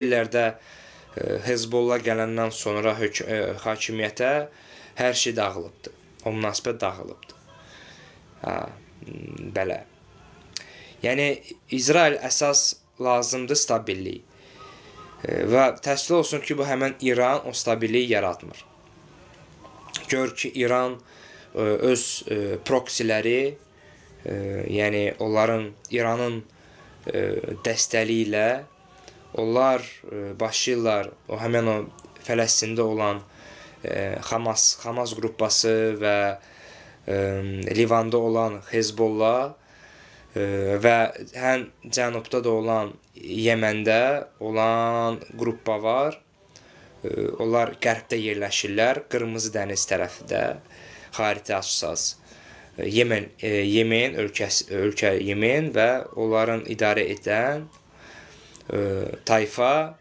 illərdə Hezbollah gələndən sonra hakimiyyətə hər şey dağılıbdır. O münasibət dağılıbdır. Belə. Yəni, İsrail əsas lazımdır stabillik. Və təəssüf olsun ki, bu həmən İran o stabilliyi yaratmır. Gör ki, İran öz proksiləri, yəni İranın dəstəliyi ilə onlar başlayırlar həmən o Fələstində olan Hamas qrupası və Livanda olan Hezbollah və həm cənubda da olan Yeməndə olan qrupa var. Onlar qərbdə yerləşirlər, Qırmızı dəniz tərəfdə, xaritə açsaz. Yemen ölkə Yemen və onların idarə edən tayfa